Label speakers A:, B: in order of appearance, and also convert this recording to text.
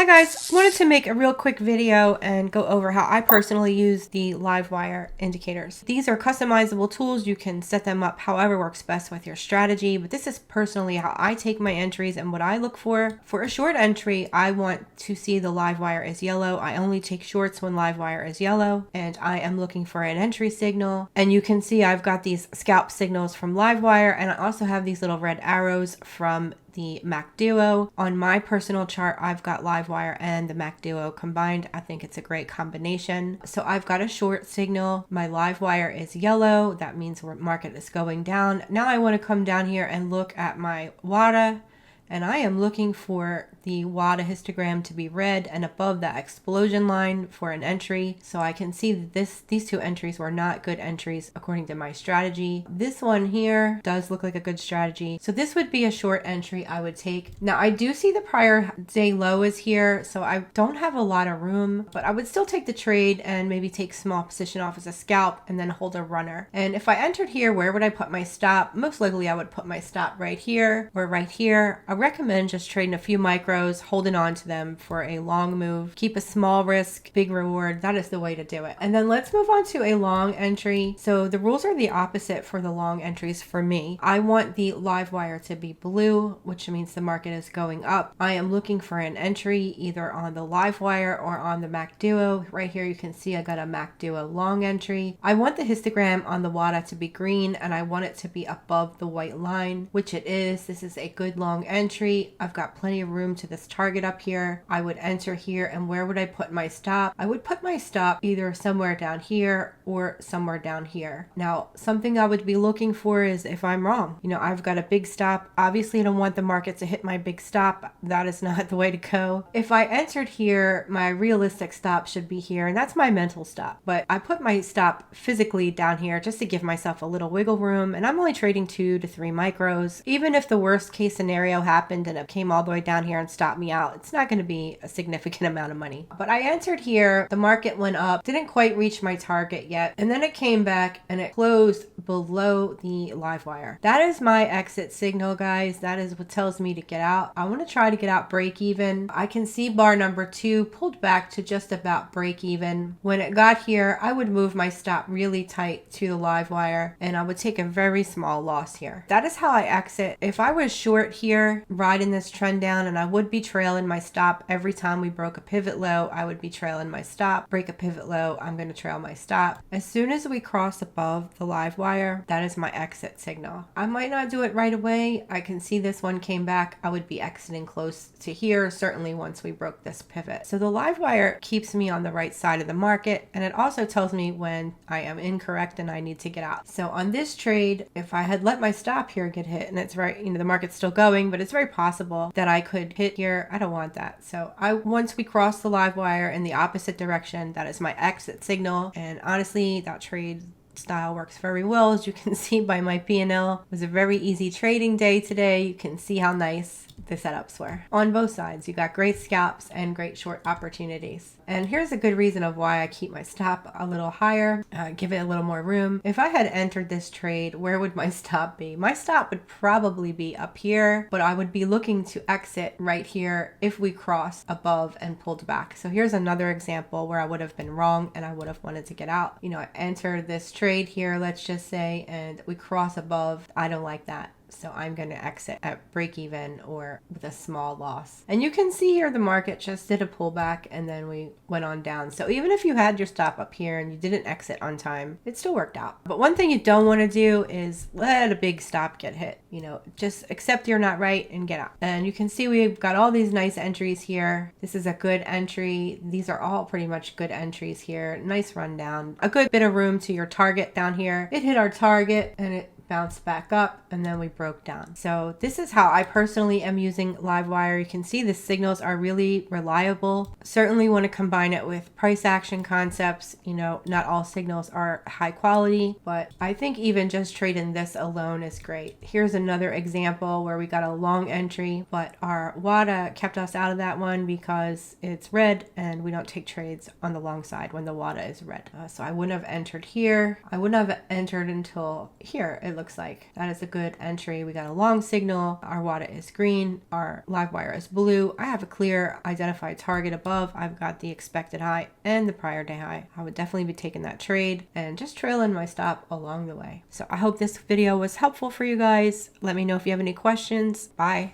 A: Hi guys, wanted to make a real quick video and go over how I personally use the LiveWire indicators. These are customizable tools. You can set them up however works best with your strategy, but this is personally how I take my entries and what I look for. For a short entry, I want to see the LiveWire is yellow. I only take shorts when LiveWire is yellow, and I am looking for an entry signal. And you can see I've got these scalp signals from LiveWire, and I also have these little red arrows from the Mac Duo. On my personal chart, I've got LiveWire and the Mac Duo combined. I think it's a great combination. So I've got a short signal. My LiveWire is yellow. That means our market is going down. Now I want to come down here and look at my WADA, and I am looking for the WADA histogram to be red and above that explosion line for an entry. So I can see that these two entries were not good entries according to my strategy. This one here does look like a good strategy. So this would be a short entry I would take. Now I do see the prior day low is here, so I don't have a lot of room, but I would still take the trade and maybe take small position off as a scalp and then hold a runner. And if I entered here, where would I put my stop? Most likely I would put my stop right here or right here. I recommend just trading a few micros, holding on to them for a long move. Keep a small risk, big reward. That is the way to do it. And then let's move on to a long entry. So the rules are the opposite for the long entries for me. I want the LiveWire to be blue, which means the market is going up. I am looking for an entry either on the LiveWire or on the Mac Duo. Right here you can see I got a Mac Duo long entry. I want the histogram on the WADA to be green, and I want it to be above the white line, which it is. This is a good long entry. I've got plenty of room to this target up here. I would enter here, and where would I put my stop? I would put my stop either somewhere down here or somewhere down here. Now, something I would be looking for is if I'm wrong. You know, I've got a big stop. Obviously, I don't want the market to hit my big stop. That is not the way to go. If I entered here, my realistic stop should be here, and that's my mental stop. But I put my stop physically down here just to give myself a little wiggle room, and I'm only trading 2 to 3 micros. Even if the worst case scenario happened and it came all the way down here and stopped me out, it's not going to be a significant amount of money. But I entered here, the market went up, didn't quite reach my target yet, and then it came back and it closed below the LiveWire. That is my exit signal, guys. That is what tells me to get out. I want to try to get out break even. I can see bar number 2 pulled back to just about break even. When it got here, I would move my stop really tight to the LiveWire, and I would take a very small loss here. That is how I exit. If I was short here, riding this trend down, and I would be trailing my stop every time we broke a pivot low, I would be trailing my stop. Break a pivot low, I'm going to trail my stop. As soon as we cross above the LiveWire, that is my exit signal. I might not do it right away. I can see this one came back. I would be exiting close to here, certainly once we broke this pivot. So the LiveWire keeps me on the right side of the market, and it also tells me when I am incorrect and I need to get out. So on this trade, if I had let my stop here get hit, and it's right, the market's still going, but it's very possible that I could hit here. I don't want that. So once we cross the LiveWire in the opposite direction, that is my exit signal. And honestly, that trade style works very well. As you can see by my P&L, it was a very easy trading day today. You can see how nice the setups were. On both sides, you got great scalps and great short opportunities. And here's a good reason of why I keep my stop a little higher, give it a little more room. If I had entered this trade, where would my stop be? My stop would probably be up here, but I would be looking to exit right here if we cross above and pulled back. So here's another example where I would have been wrong and I would have wanted to get out. You know, I entered this trade here, let's just say, and we cross above. I don't like that. So I'm going to exit at break even or with a small loss. And you can see here the market just did a pullback and then we went on down. So even if you had your stop up here and you didn't exit on time, it still worked out. But one thing you don't want to do is let a big stop get hit. You know, just accept you're not right and get out. And you can see we've got all these nice entries here. This is a good entry. These are all pretty much good entries here. Nice rundown. A good bit of room to your target down here. It hit our target and it bounced back up, and then we broke down. So this is how I personally am using LiveWire. You can see the signals are really reliable. Certainly want to combine it with price action concepts. You know, not all signals are high quality, but I think even just trading this alone is great. Here's another example where we got a long entry, but our WADA kept us out of that one because it's red and we don't take trades on the long side when the WADA is red. So I wouldn't have entered here. I wouldn't have entered until here. It looks like. That is a good entry. We got a long signal. Our WADA is green. Our LiveWire is blue. I have a clear identified target above. I've got the expected high and the prior day high. I would definitely be taking that trade and just trailing my stop along the way. So I hope this video was helpful for you guys. Let me know if you have any questions. Bye.